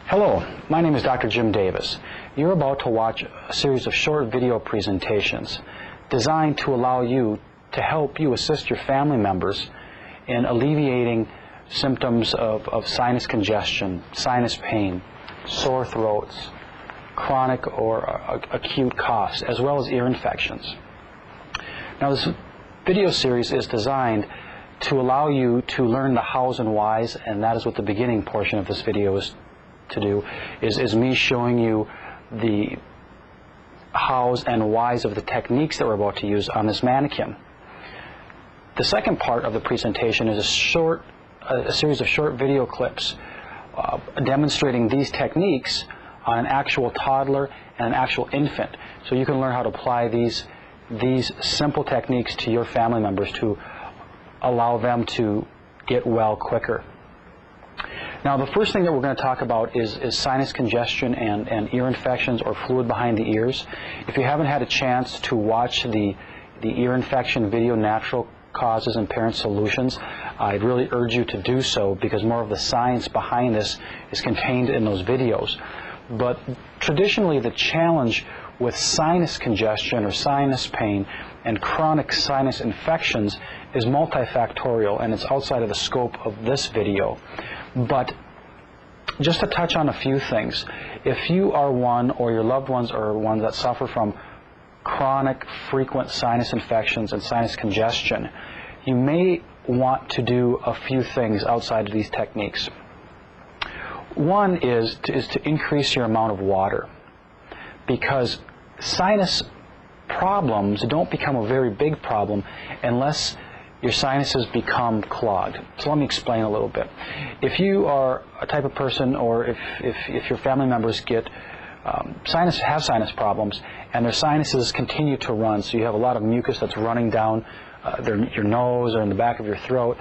Hello, my name is Dr. Jim Davis. You're about to watch a series of short video presentations designed to allow you to help you assist your family members in alleviating symptoms of sinus congestion, sinus pain, sore throats, chronic or acute coughs, as well as ear infections. Now, this video series is designed to allow you to learn the hows and whys, and that is what the beginning portion of this video is to do, is me showing you the hows and whys of the techniques that we're about to use on this mannequin. The second part of the presentation is a series of short video clips demonstrating these techniques on an actual toddler and an actual infant, so you can learn how to apply these simple techniques to your family members to allow them to get well quicker. Now, the first thing that we're going to talk about is sinus congestion and ear infections or fluid behind the ears. If you haven't had a chance to watch the ear infection video, Natural Causes and Parent Solutions, I'd really urge you to do so, because more of the science behind this is contained in those videos. But traditionally, the challenge with sinus congestion or sinus pain and chronic sinus infections is multifactorial, and it's outside of the scope of this video. But just to touch on a few things, if you are one or your loved ones are ones that suffer from chronic, frequent sinus infections and sinus congestion, you may want to do a few things outside of these techniques. One is to increase your amount of water, because sinus problems don't become a very big problem unless your sinuses become clogged. So let me explain a little bit. If you are a type of person, or if your family members have sinus problems and their sinuses continue to run, so you have a lot of mucus that's running down your nose or in the back of your throat,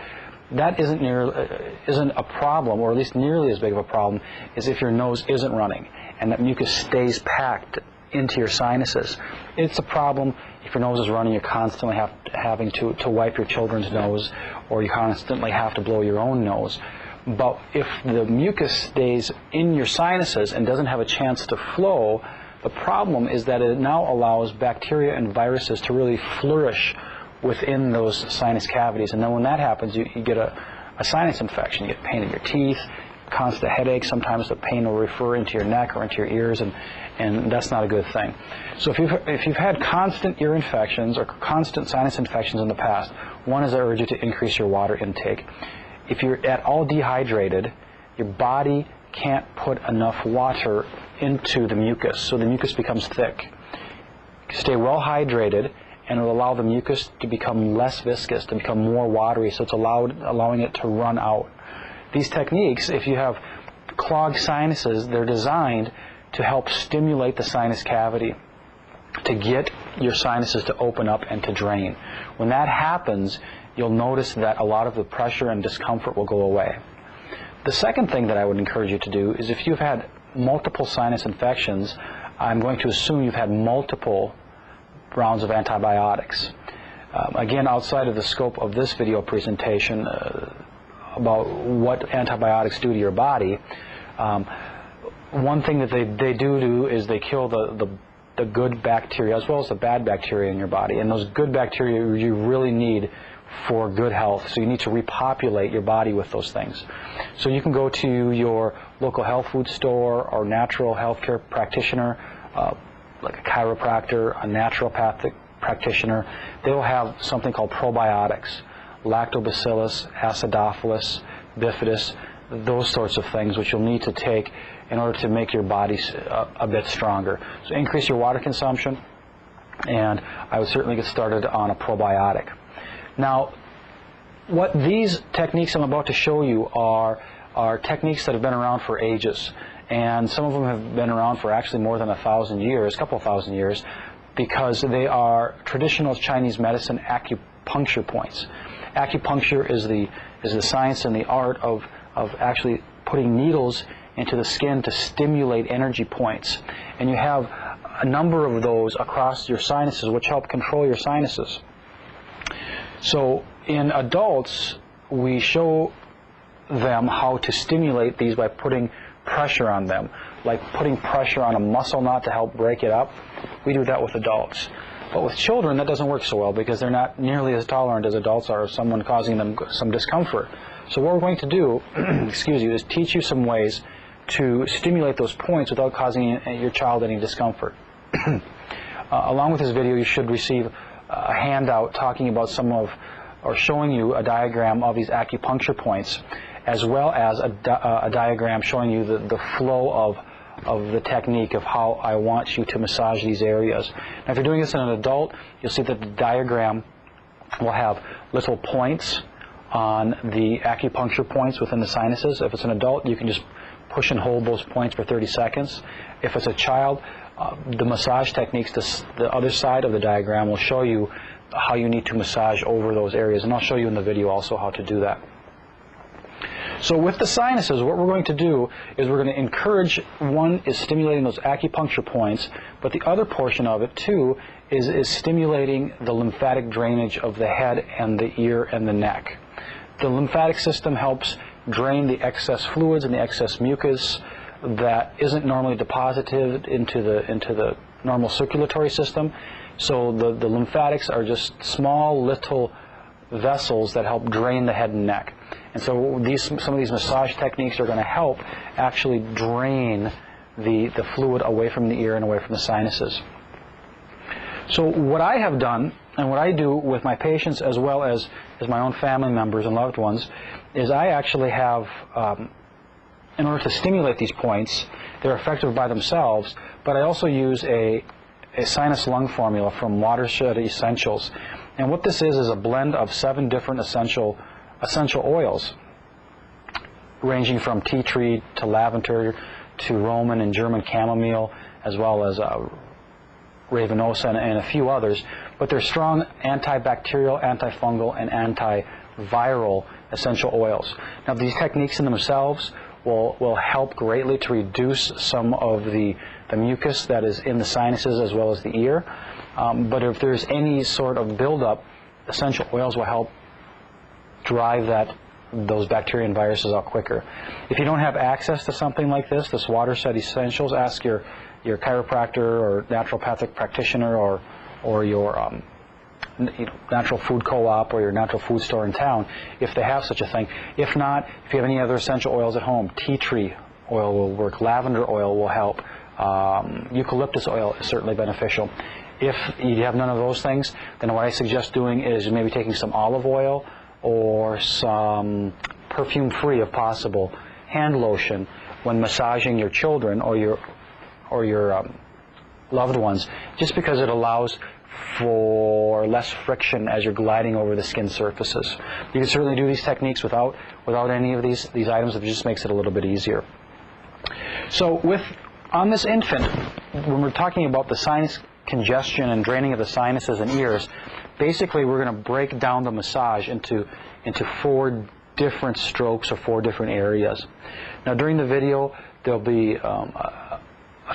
that isn't a problem, or at least nearly as big of a problem as if your nose isn't running and that mucus stays packed into your sinuses. It's a problem if your nose is running, you're constantly having to wipe your children's nose, or you constantly have to blow your own nose. But if the mucus stays in your sinuses and doesn't have a chance to flow, the problem is that it now allows bacteria and viruses to really flourish within those sinus cavities. And then when that happens, you get a sinus infection. You get pain in your teeth, constant headaches. Sometimes the pain will refer into your neck or into your ears, and that's not a good thing. So if you've had constant ear infections or constant sinus infections in the past, one is I urge you to increase your water intake. If you're at all dehydrated, your body can't put enough water into the mucus, so the mucus becomes thick. Stay well hydrated, and it will allow the mucus to become less viscous, to become more watery, so it's allowing it to run out. These techniques, if you have clogged sinuses, they're designed to help stimulate the sinus cavity, to get your sinuses to open up and to drain. When that happens, you'll notice that a lot of the pressure and discomfort will go away. The second thing that I would encourage you to do is, if you've had multiple sinus infections, I'm going to assume you've had multiple rounds of antibiotics. Again, outside of the scope of this video presentation, about what antibiotics do to your body, one thing that they do is they kill the good bacteria as well as the bad bacteria in your body, and those good bacteria you really need for good health, so you need to repopulate your body with those things. So you can go to your local health food store or natural healthcare practitioner, like a chiropractor, a naturopathic practitioner. They will have something called probiotics, Lactobacillus, Acidophilus, Bifidus, those sorts of things, which you'll need to take in order to make your body a bit stronger. So increase your water consumption, and I would certainly get started on a probiotic. Now, what these techniques I'm about to show you are techniques that have been around for ages, and some of them have been around for actually more than 1,000 years, a couple of thousand years, because they are traditional Chinese medicine acupuncture points. Acupuncture is the science and the art of actually putting needles into the skin to stimulate energy points. And you have a number of those across your sinuses, which help control your sinuses. So in adults, we show them how to stimulate these by putting pressure on them, like putting pressure on a muscle knot to help break it up. We do that with adults. But with children, that doesn't work so well because they're not nearly as tolerant as adults are of someone causing them some discomfort. So what we're going to do, excuse you, is teach you some ways to stimulate those points without causing your child any discomfort. Along with this video, you should receive a handout talking about or showing you a diagram of these acupuncture points, as well as a diagram showing you the flow of the technique of how I want you to massage these areas. Now, if you're doing this in an adult, you'll see that the diagram will have little points on the acupuncture points within the sinuses. If it's an adult, you can just push and hold those points for 30 seconds. If it's a child, the massage techniques, the other side of the diagram will show you how you need to massage over those areas, and I'll show you in the video also how to do that. So with the sinuses, what we're going to do is we're going to encourage, one is stimulating those acupuncture points, but the other portion of it too is stimulating the lymphatic drainage of the head and the ear and the neck. The lymphatic system helps drain the excess fluids and the excess mucus that isn't normally deposited into the normal circulatory system. So the lymphatics are just small little vessels that help drain the head and neck. And so some of these massage techniques are going to help actually drain the fluid away from the ear and away from the sinuses. So what I have done, and what I do with my patients as well as my own family members and loved ones, is I actually have, in order to stimulate these points, they're effective by themselves, but I also use a sinus lung formula from Watershed Essentials. And what this is a blend of 7 different essential oils, ranging from tea tree to lavender to Roman and German chamomile, as well as ravenosa and a few others. But they're strong antibacterial, antifungal, and antiviral essential oils. Now, these techniques in themselves will help greatly to reduce some of the mucus that is in the sinuses as well as the ear. But if there's any sort of buildup, essential oils will help drive those bacteria and viruses out quicker. If you don't have access to something like this Watershed Essentials, ask your chiropractor or naturopathic practitioner or your natural food co-op or your natural food store in town if they have such a thing. If not, if you have any other essential oils at home, tea tree oil will work, lavender oil will help, eucalyptus oil is certainly beneficial. If you have none of those things, then what I suggest doing is maybe taking some olive oil or some perfume-free, if possible, hand lotion when massaging your children or your loved ones, just because it allows for less friction as you're gliding over the skin surfaces. You can certainly do these techniques without any of these items. It just makes it a little bit easier. So on this infant, when we're talking about the sinus congestion and draining of the sinuses and ears, basically we're going to break down the massage into 4 different strokes or 4 different areas. Now, during the video, there'll be a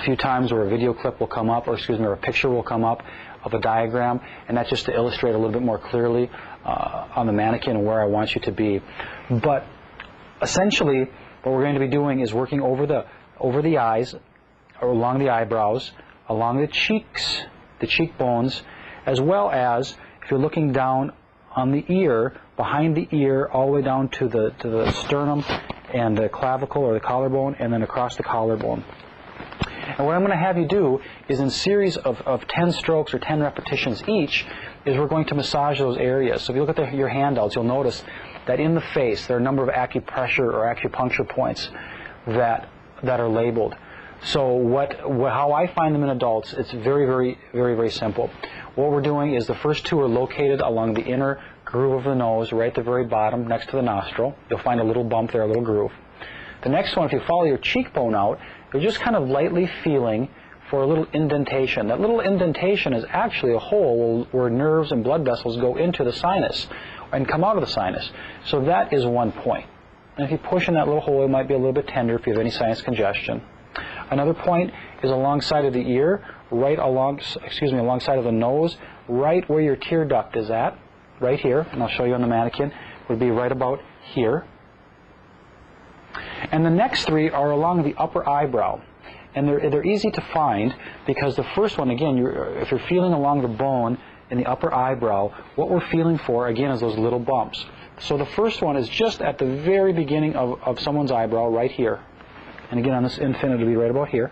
few times where a video clip will come up, or a picture will come up of a diagram, and that's just to illustrate a little bit more clearly on the mannequin where I want you to be. But essentially, what we're going to be doing is working over the eyes, or along the eyebrows, along the cheeks, the cheekbones, as well as, if you're looking down on the ear, behind the ear, all the way down to the sternum and the clavicle or the collarbone, and then across the collarbone. And what I'm going to have you do is, in series of 10 strokes or 10 repetitions each, is we're going to massage those areas. So if you look at your handouts, you'll notice that in the face there are a number of acupressure or acupuncture points that are labeled. So how I find them in adults, it's very, very, very, very simple. What we're doing is the first 2 are located along the inner groove of the nose, right at the very bottom, next to the nostril. You'll find a little bump there, a little groove. The next one, if you follow your cheekbone out, you're just kind of lightly feeling for a little indentation. That little indentation is actually a hole where nerves and blood vessels go into the sinus and come out of the sinus. So that is one point. And if you push in that little hole, it might be a little bit tender if you have any sinus congestion. Another point is alongside of the ear, alongside of the nose, right where your tear duct is at, right here, and I'll show you on the mannequin, would be right about here. And the next three are along the upper eyebrow. And they're easy to find because the first one, again, if you're feeling along the bone in the upper eyebrow, what we're feeling for, again, is those little bumps. So the first one is just at the very beginning of someone's eyebrow, right here. And again, on this infant, it'll be right about here.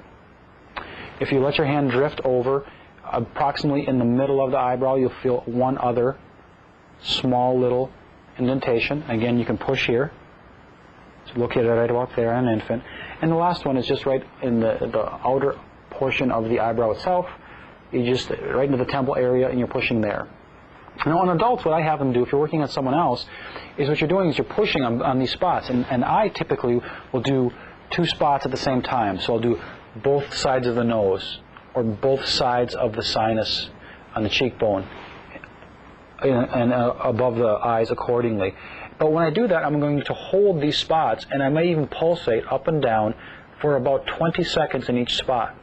If you let your hand drift over, approximately in the middle of the eyebrow, you'll feel one other small little indentation. Again, you can push here. It's located right about there on an infant. And the last one is just right in the outer portion of the eyebrow itself. You just, right into the temple area, and you're pushing there. Now, on adults, what I have them do, if you're working on someone else, is what you're doing is you're pushing on these spots. And I typically will do 2 spots at the same time. So I'll do both sides of the nose, or both sides of the sinus on the cheekbone, and above the eyes accordingly. But when I do that, I'm going to hold these spots, and I may even pulsate up and down for about 20 seconds in each spot.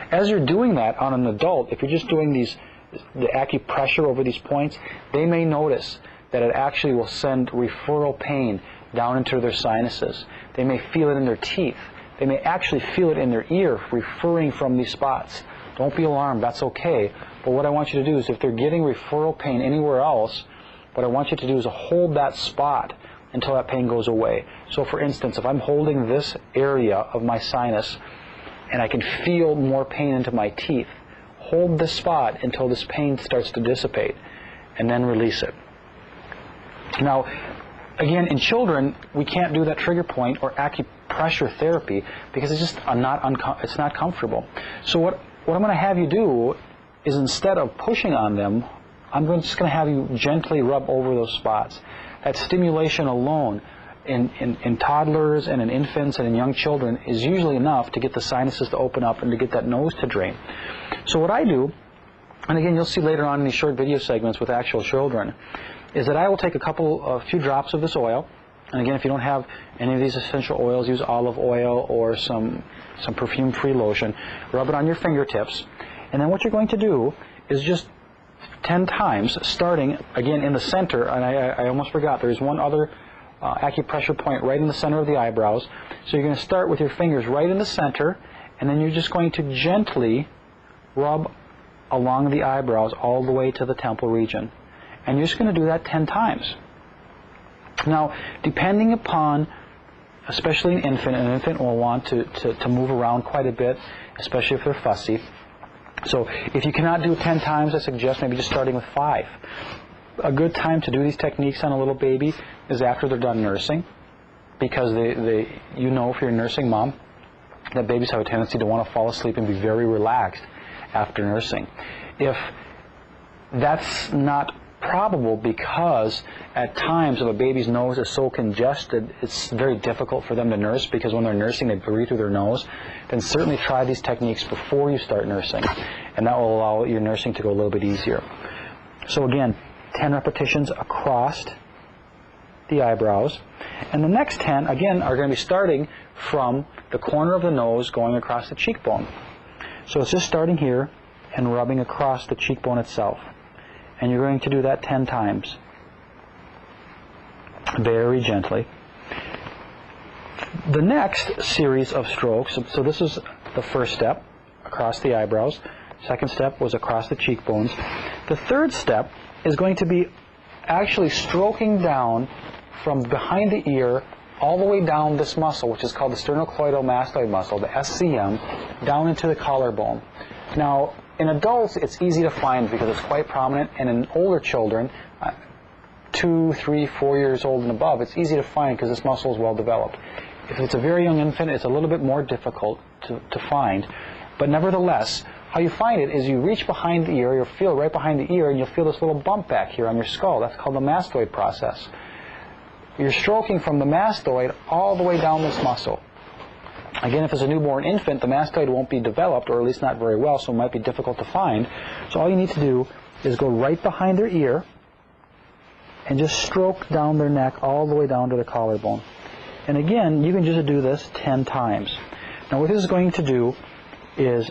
As you're doing that on an adult, if you're just doing the acupressure over these points, they may notice that it actually will send referral pain down into their sinuses. They may feel it in their teeth. They may actually feel it in their ear, referring from these spots. Don't be alarmed, that's okay. But what I want you to do is, if they're getting referral pain anywhere else, what I want you to do is hold that spot until that pain goes away. So for instance, if I'm holding this area of my sinus and I can feel more pain into my teeth, hold this spot until this pain starts to dissipate, and then release it. Now, again, in children, we can't do that trigger point or acupressure therapy because it's just it's not comfortable. So what I'm going to have you do is, instead of pushing on them, I'm just going to have you gently rub over those spots. That stimulation alone in toddlers and in infants and in young children is usually enough to get the sinuses to open up and to get that nose to drain. So what I do, and again, you'll see later on in these short video segments with actual children, is that I will take a few drops of this oil. And again, if you don't have any of these essential oils, use olive oil or some perfume-free lotion. Rub it on your fingertips. And then what you're going to do is just 10 times, starting again in the center. And I almost forgot, there's one other acupressure point right in the center of the eyebrows. So you're going to start with your fingers right in the center, and then you're just going to gently rub along the eyebrows all the way to the temple region. And you're just going to do that 10 times. Now, depending upon, especially an infant will want to move around quite a bit, especially if they're fussy. So if you cannot do it 10 times, I suggest maybe just starting with 5. A good time to do these techniques on a little baby is after they're done nursing, because you know, if you're a nursing mom, that babies have a tendency to want to fall asleep and be very relaxed after nursing. If that's not probable, because at times if a baby's nose is so congested, it's very difficult for them to nurse, because when they're nursing they breathe through their nose, then certainly try these techniques before you start nursing, and that will allow your nursing to go a little bit easier. So again, 10 repetitions across the eyebrows, and the next 10 again are going to be starting from the corner of the nose going across the cheekbone. So it's just starting here and rubbing across the cheekbone itself. And you're going to do that 10 times. Very gently. The next series of strokes, so this is the first step, across the eyebrows. Second step was across the cheekbones. The third step is going to be actually stroking down from behind the ear all the way down this muscle, which is called the sternocleidomastoid muscle, the SCM, down into the collarbone. Now, in adults, it's easy to find because it's quite prominent, and in older children, 2, 3, 4 years old and above, it's easy to find because this muscle is well developed. If it's a very young infant, it's a little bit more difficult to find, but nevertheless, how you find it is you reach behind the ear, you'll feel right behind the ear, and you'll feel this little bump back here on your skull. That's called the mastoid process. You're stroking from the mastoid all the way down this muscle. Again, if it's a newborn infant, the mastoid won't be developed, or at least not very well, so it might be difficult to find. So all you need to do is go right behind their ear and just stroke down their neck all the way down to the collarbone. And again, you can just do this 10 times. Now what this is going to do is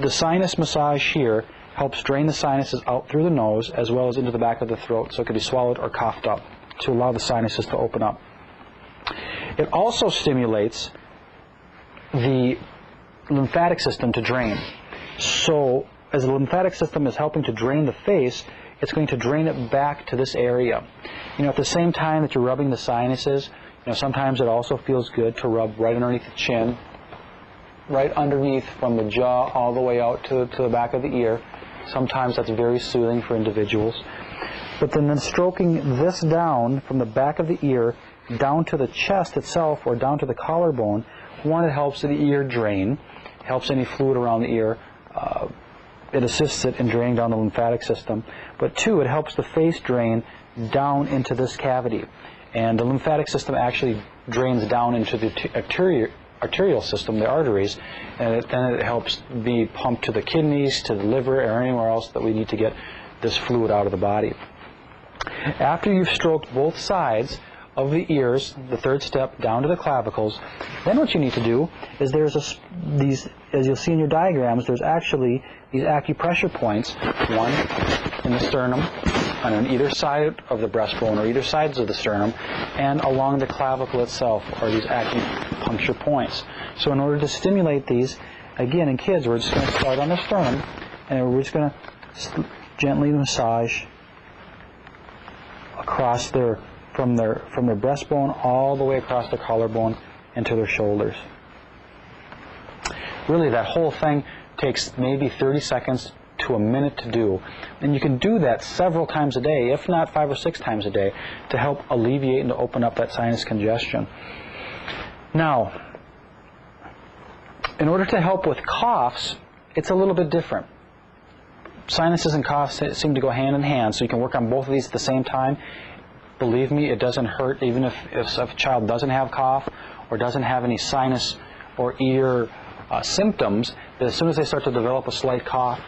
the sinus massage here helps drain the sinuses out through the nose as well as into the back of the throat, so it can be swallowed or coughed up to allow the sinuses to open up. It also stimulates the lymphatic system to drain. So as the lymphatic system is helping to drain the face, it's going to drain it back to this area. At the same time that you're rubbing the sinuses, sometimes it also feels good to rub right underneath the chin, right underneath from the jaw all the way out to the back of the ear. Sometimes that's very soothing for individuals. But then stroking this down from the back of the ear down to the chest itself or down to the collarbone, one, it helps the ear drain, helps any fluid around the ear. It assists it in draining down the lymphatic system. But two, it helps the face drain down into this cavity. And the lymphatic system actually drains down into the arterial system, the arteries, and then it helps be pumped to the kidneys, to the liver, or anywhere else that we need to get this fluid out of the body. After you've stroked both sides of the ears, the third step, down to the clavicles, then what you need to do is these, as you'll see in your diagrams, there's actually these acupressure points, one in the sternum, on either side of the breastbone or either sides of the sternum, and along the clavicle itself are these acupuncture points. So in order to stimulate these, again in kids, we're just going to start on the sternum, and we're just going to gently massage across from their breastbone all the way across their collarbone into their shoulders. Really, that whole thing takes maybe 30 seconds to a minute to do. And you can do that several times a day, if not 5 or 6 times a day, to help alleviate and to open up that sinus congestion. Now, in order to help with coughs, it's a little bit different. Sinuses and coughs seem to go hand in hand, so you can work on both of these at the same time. Believe me, it doesn't hurt even if a child doesn't have cough or doesn't have any sinus or ear symptoms. That as soon as they start to develop a slight cough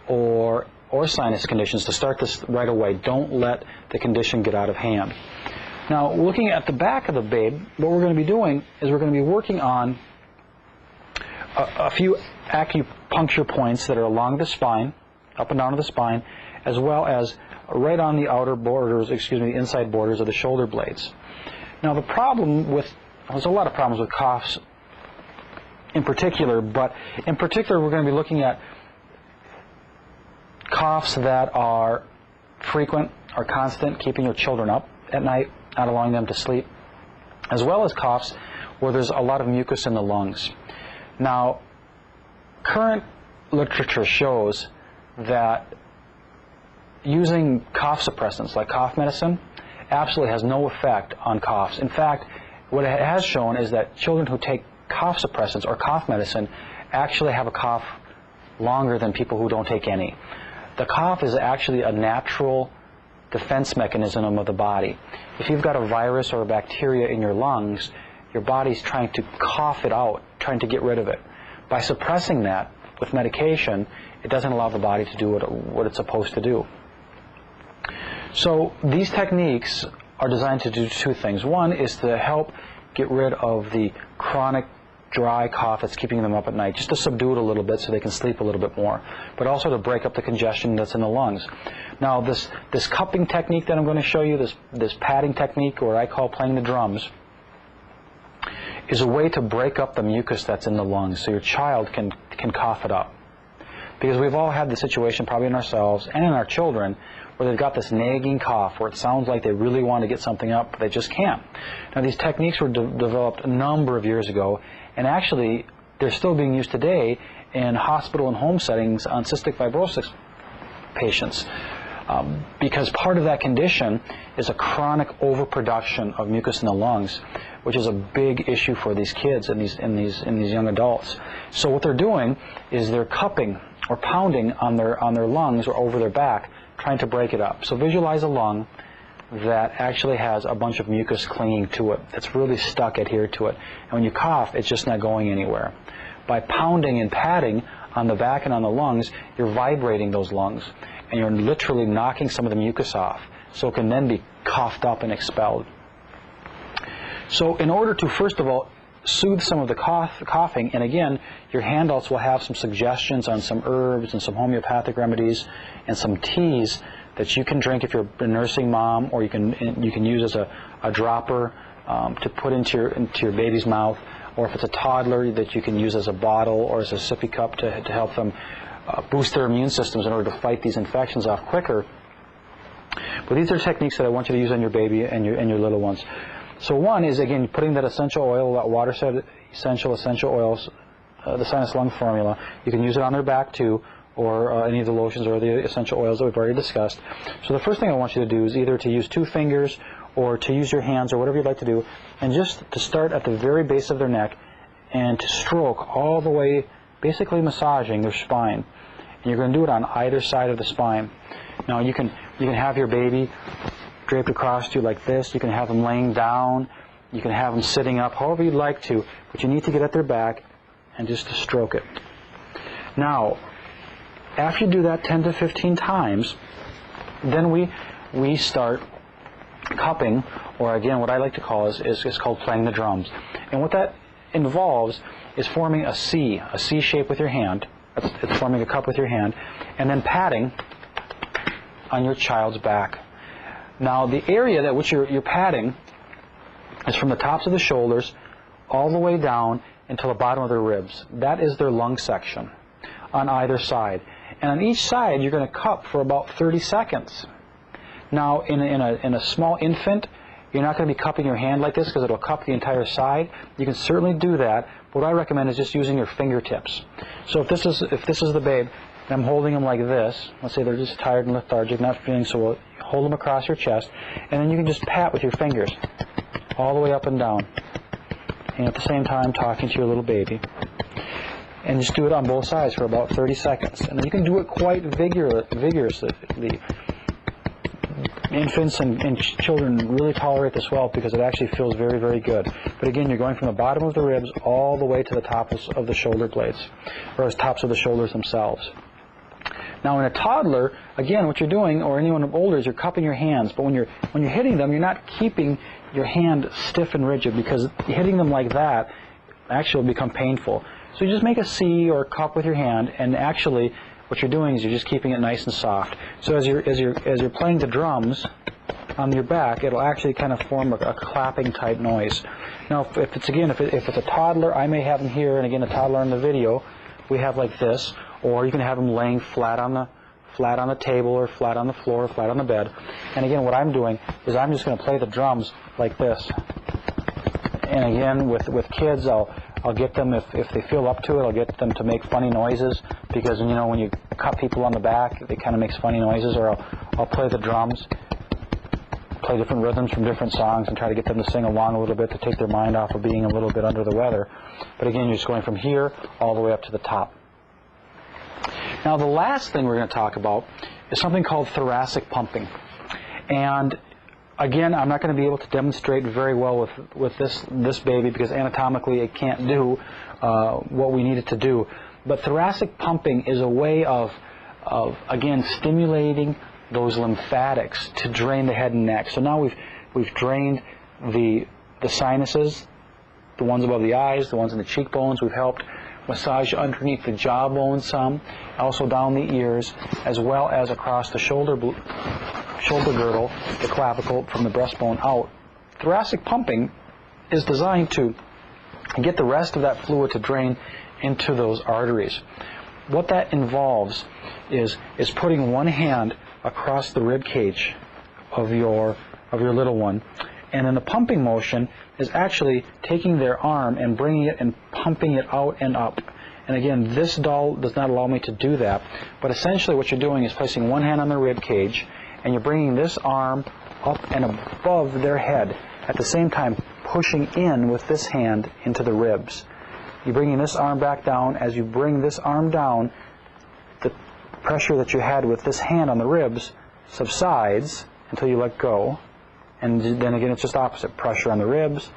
or sinus conditions, to start this right away. Don't let the condition get out of hand. Now, looking at the back of the babe, what we're going to be doing is we're going to be working on a few acupuncture points that are along the spine, up and down to the spine, as well as right on the outer borders, the inside borders of the shoulder blades. Now, there's a lot of problems with coughs in particular, but in particular we're going to be looking at coughs that are frequent or constant, keeping your children up at night, not allowing them to sleep, as well as coughs where there's a lot of mucus in the lungs. Now, current literature shows that using cough suppressants like cough medicine absolutely has no effect on coughs. In fact, what it has shown is that children who take cough suppressants or cough medicine actually have a cough longer than people who don't take any. The cough is actually a natural defense mechanism of the body. If you've got a virus or a bacteria in your lungs, your body's trying to cough it out, trying to get rid of it. By suppressing that with medication, it doesn't allow the body to do what it's supposed to do. So these techniques are designed to do two things. One is to help get rid of the chronic dry cough that's keeping them up at night, just to subdue it a little bit so they can sleep a little bit more, but also to break up the congestion that's in the lungs. Now, this cupping technique that I'm going to show you, this padding technique, or I call playing the drums, is a way to break up the mucus that's in the lungs so your child can cough it up. Because we've all had the situation, probably in ourselves and in our children, where they've got this nagging cough where it sounds like they really want to get something up, but they just can't. Now, these techniques were developed a number of years ago, and actually they're still being used today in hospital and home settings on cystic fibrosis patients. Because part of that condition is a chronic overproduction of mucus in the lungs, which is a big issue for these kids and these young adults. So what they're doing is they're cupping or pounding on their lungs or over their back, trying to break it up. So visualize a lung that actually has a bunch of mucus clinging to it, that's really stuck, adhered to it. And when you cough, it's just not going anywhere. By pounding and patting on the back and on the lungs, you're vibrating those lungs, and you're literally knocking some of the mucus off, so it can then be coughed up and expelled. So in order to, first of all, soothe some of the coughing, and again, your handouts will have some suggestions on some herbs and some homeopathic remedies and some teas that you can drink if you're a nursing mom, or you can use as a dropper to put into your baby's mouth, or if it's a toddler, that you can use as a bottle or as a sippy cup to help them boost their immune systems in order to fight these infections off quicker. But these are techniques that I want you to use on your baby and your little ones. So one is, again, putting that essential oil, that water-said essential oils, the sinus lung formula. You can use it on their back too, or any of the lotions or the essential oils that we've already discussed. So the first thing I want you to do is either to use 2 fingers or to use your hands or whatever you'd like to do, and just to start at the very base of their neck and to stroke all the way, basically massaging their spine. And you're going to do it on either side of the spine. Now you can have your baby draped across you like this. You can have them laying down. You can have them sitting up, however you'd like to, but you need to get at their back and just to stroke it. Now, after you do that 10 to 15 times, then we start cupping, or again, what I like to call is called playing the drums. And what that involves is forming a C shape with your hand. It's forming a cup with your hand, and then patting on your child's back. Now, the area that which you're patting is from the tops of the shoulders all the way down until the bottom of their ribs. That is their lung section on either side. And on each side, you're going to cup for about 30 seconds. Now, in a small infant, you're not going to be cupping your hand like this because it'll cup the entire side. You can certainly do that. What I recommend is just using your fingertips. So if this is the babe, and I'm holding them like this, let's say they're just tired and lethargic, not feeling so well, you hold them across your chest, and then you can just pat with your fingers all the way up and down, and at the same time talking to your little baby. And just do it on both sides for about 30 seconds. And you can do it quite vigorously. Infants and children really tolerate this well because it actually feels very, very good. But again, you're going from the bottom of the ribs all the way to the tops of the shoulder blades, or the tops of the shoulders themselves. Now, in a toddler, again, what you're doing, or anyone older, is you're cupping your hands. But when you're hitting them, you're not keeping your hand stiff and rigid, because hitting them like that actually will become painful. So you just make a C or a cup with your hand, and actually what you're doing is you're just keeping it nice and soft. So as you're playing the drums on your back, it'll actually kind of form a clapping type noise. Now, if it's a toddler, I may have them here, and again, a toddler in the video, we have like this, or you can have them laying flat on the table, or flat on the floor, or flat on the bed. And again, what I'm doing is I'm just going to play the drums like this. And again, with kids, I'll get them, if they feel up to it, I'll get them to make funny noises, because when you cut people on the back, it kind of makes funny noises. Or I'll play the drums, play different rhythms from different songs, and try to get them to sing along a little bit to take their mind off of being a little bit under the weather. But again, you're just going from here all the way up to the top. Now, the last thing we're going to talk about is something called thoracic pumping. And again, I'm not going to be able to demonstrate very well with this baby, because anatomically it can't do what we need it to do. But thoracic pumping is a way of again, stimulating those lymphatics to drain the head and neck. So now we've drained the sinuses, the ones above the eyes, the ones in the cheekbones. We've helped massage underneath the jawbone some, also down the ears, as well as across the shoulder girdle, the clavicle, from the breastbone out. Thoracic pumping is designed to get the rest of that fluid to drain into those arteries. What that involves is putting one hand across the rib cage of your little one, and then the pumping motion is actually taking their arm and bringing it and pumping it out and up. And again, this doll does not allow me to do that, but essentially what you're doing is placing one hand on the rib cage, and you're bringing this arm up and above their head, at the same time pushing in with this hand into the ribs. You're bringing this arm back down. As you bring this arm down, the pressure that you had with this hand on the ribs subsides until you let go. And then again, it's just opposite. Pressure on the ribs,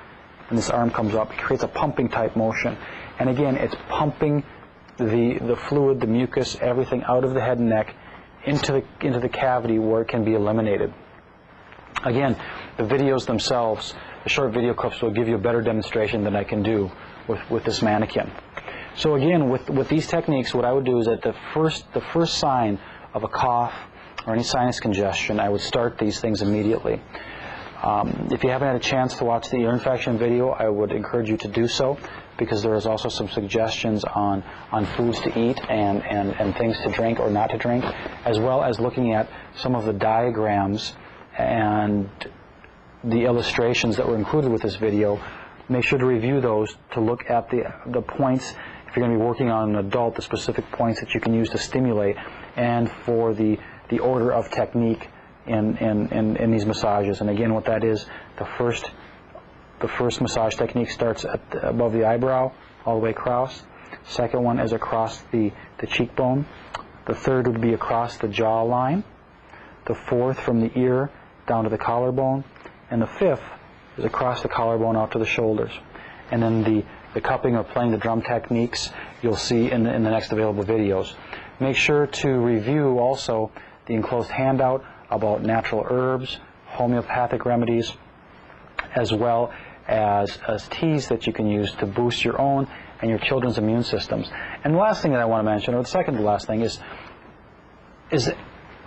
and this arm comes up. It creates a pumping type motion. And again, it's pumping the fluid, the mucus, everything out of the head and neck into the cavity where it can be eliminated. Again, the videos themselves, the short video clips, will give you a better demonstration than I can do with this mannequin. So again, with these techniques, what I would do is at the first sign of a cough or any sinus congestion, I would start these things immediately. If you haven't had a chance to watch the ear infection video, I would encourage you to do so, because there is also some suggestions on foods to eat and things to drink or not to drink, as well as looking at some of the diagrams and the illustrations that were included with this video. Make sure to review those to look at the points, if you're going to be working on an adult, the specific points that you can use to stimulate, and for the order of technique in these massages. And again, what that is, the first massage technique starts above the eyebrow all the way across. Second one is across the cheekbone. The third would be across the jaw line. The fourth from the ear down to the collarbone. And the fifth is across the collarbone out to the shoulders. And then the cupping or playing the drum techniques you'll see in the next available videos. Make sure to review also the enclosed handout about natural herbs, homeopathic remedies, as well as teas that you can use to boost your own and your children's immune systems. And the last thing that I want to mention, or the second to last thing, is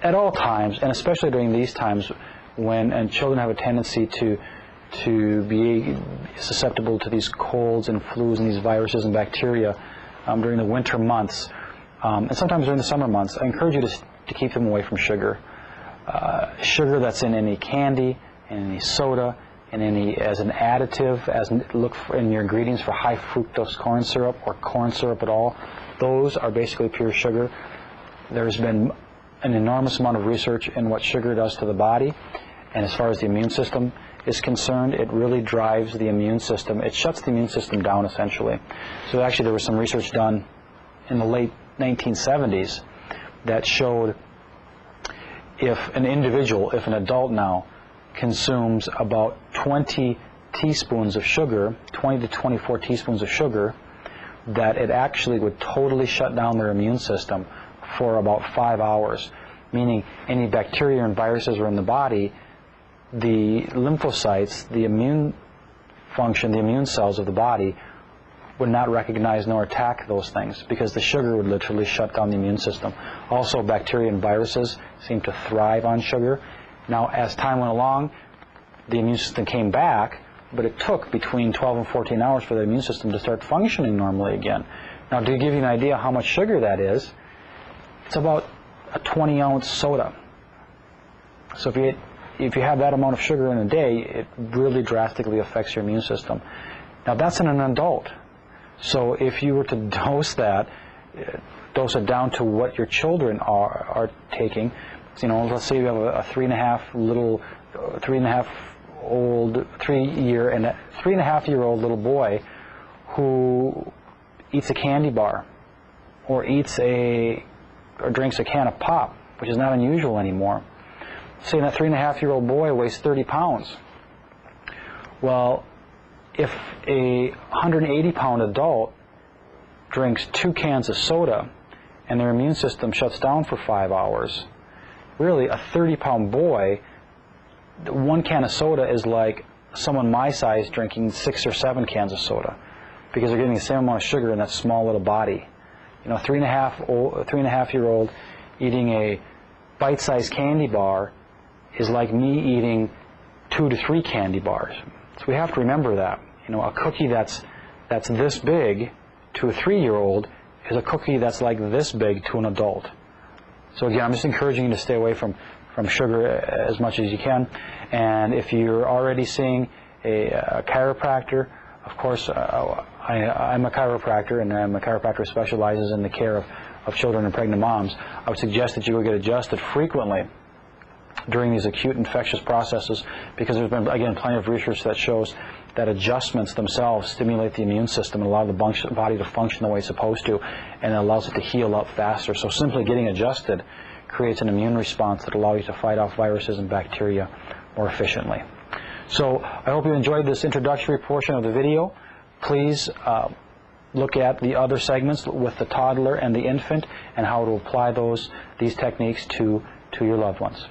at all times, and especially during these times when children have a tendency to be susceptible to these colds and flus and these viruses and bacteria during the winter months, and sometimes during the summer months, I encourage you to keep them away from sugar. Sugar that's in any candy, in any soda, in any as an additive, look in your ingredients for high fructose corn syrup or corn syrup at all. Those are basically pure sugar. There's been an enormous amount of research in what sugar does to the body, and as far as the immune system is concerned, it really drives the immune system. It shuts the immune system down, essentially. So actually there was some research done in the late 1970s that showed if an adult now consumes about 20 teaspoons of sugar, 20 to 24 teaspoons of sugar, that it actually would totally shut down their immune system for about 5 hours, meaning any bacteria and viruses are in the body, the lymphocytes, the immune function, the immune cells of the body would not recognize nor attack those things, because the sugar would literally shut down the immune system. Also, bacteria and viruses seem to thrive on sugar. Now, as time went along, the immune system came back, but it took between 12 and 14 hours for the immune system to start functioning normally again. Now, to give you an idea how much sugar that is, it's about a 20-ounce soda. So if you have that amount of sugar in a day, it really drastically affects your immune system. Now, that's in an adult. So if you were to dose it down to what your children are taking, you know, let's say you have a 3.5-year-old little boy who eats a candy bar or drinks a can of pop, which is not unusual anymore. Say that 3.5-year-old boy weighs 30 pounds. Well, if a 180-pound adult drinks 2 cans of soda and their immune system shuts down for 5 hours, really a 30-pound boy, 1 can of soda is like someone my size drinking 6 or 7 cans of soda, because they're getting the same amount of sugar in that small little body. You know, a 3.5-year-old eating a bite-sized candy bar is like me eating 2 to 3 candy bars. So we have to remember that. You know, a cookie that's this big to a 3-year-old is a cookie that's like this big to an adult. So again, I'm just encouraging you to stay away from sugar as much as you can. And if you're already seeing a chiropractor, of course, I'm a chiropractor, and I'm a chiropractor who specializes in the care of children and pregnant moms. I would suggest that you go get adjusted frequently during these acute infectious processes, because there's been, again, plenty of research that shows that adjustments themselves stimulate the immune system and allow the body to function the way it's supposed to, and it allows it to heal up faster. So simply getting adjusted creates an immune response that allows you to fight off viruses and bacteria more efficiently. So I hope you enjoyed this introductory portion of the video. Please look at the other segments with the toddler and the infant and how to apply these techniques to your loved ones.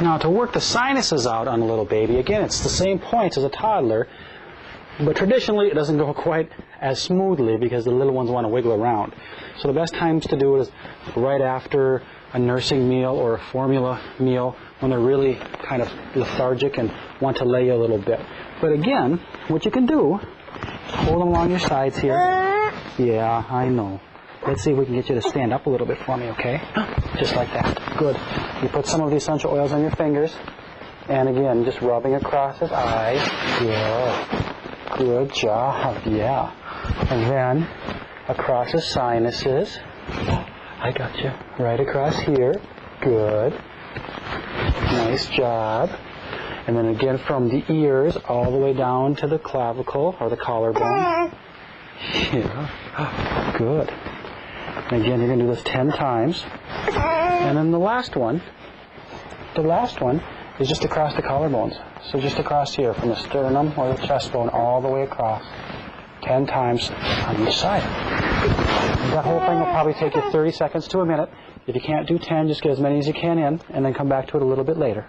Now, to work the sinuses out on a little baby, again, it's the same points as a toddler, but traditionally it doesn't go quite as smoothly because the little ones want to wiggle around. So the best times to do it is right after a nursing meal or a formula meal, when they're really kind of lethargic and want to lay you a little bit. But again, what you can do, hold them along your sides here. Yeah, I know. Let's see if we can get you to stand up a little bit for me, okay? Just like that. Good. You put some of the essential oils on your fingers. And again, just rubbing across his eyes. Good. Good job. Yeah. And then across his sinuses. I got you. Right across here. Good. Nice job. And then again from the ears all the way down to the clavicle or the collarbone. Yeah. Good. And again, you're going to do this 10 times. And then the last one is just across the collarbones. So just across here, from the sternum or the chest bone all the way across. 10 times on each side. That whole thing will probably take you 30 seconds to a minute. If you can't do 10, just get as many as you can in, and then come back to it a little bit later.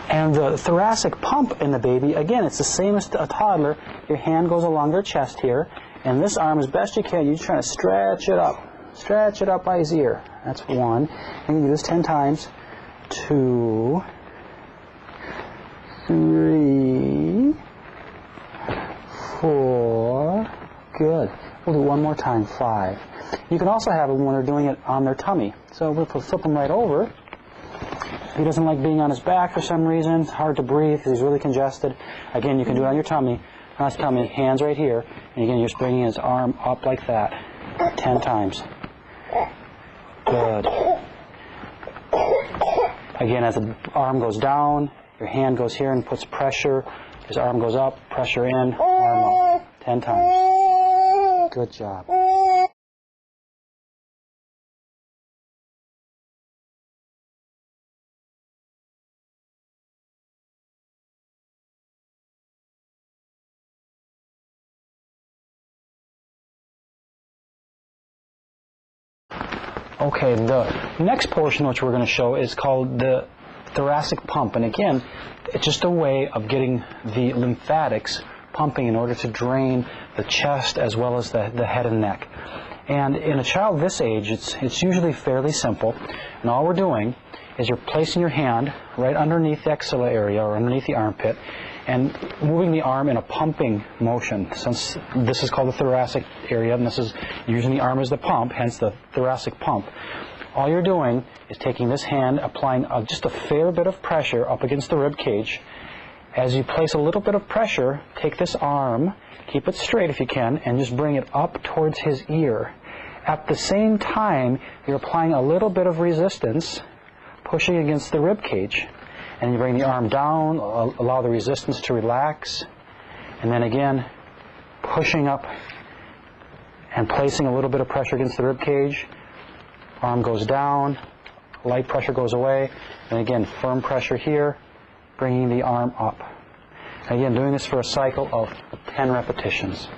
And the thoracic pump in the baby, again, it's the same as a toddler. Your hand goes along their chest here, and this arm, as best you can, you're trying to stretch it up. Stretch it up by his ear. That's 1. And you do this 10 times. 2, 3, 4. Good. We'll do one more time. 5. You can also have them when they're doing it on their tummy. So we'll flip them right over. He doesn't like being on his back for some reason. It's hard to breathe because he's really congested. Again, you can do it on your tummy. On his tummy, hands right here. And again, you're just bringing his arm up like that. 10 times. Good. Again, as the arm goes down, your hand goes here and puts pressure. His arm goes up, pressure in, arm up. 10 times. Good job. Okay, the next portion which we're going to show is called the thoracic pump. And again, it's just a way of getting the lymphatics pumping in order to drain the chest as well as the head and neck. And in a child this age, it's usually fairly simple. And all we're doing is you're placing your hand right underneath the axilla area or underneath the armpit and moving the arm in a pumping motion. Since this is called the thoracic area, and this is using the arm as the pump, hence the thoracic pump. All you're doing is taking this hand, applying just a fair bit of pressure up against the rib cage. As you place a little bit of pressure, take this arm, keep it straight if you can, and just bring it up towards his ear. At the same time, you're applying a little bit of resistance, pushing against the rib cage. And you bring the arm down, allow the resistance to relax, and then again, pushing up and placing a little bit of pressure against the rib cage. Arm goes down, light pressure goes away, and again, firm pressure here, bringing the arm up. Again, doing this for a cycle of 10 repetitions.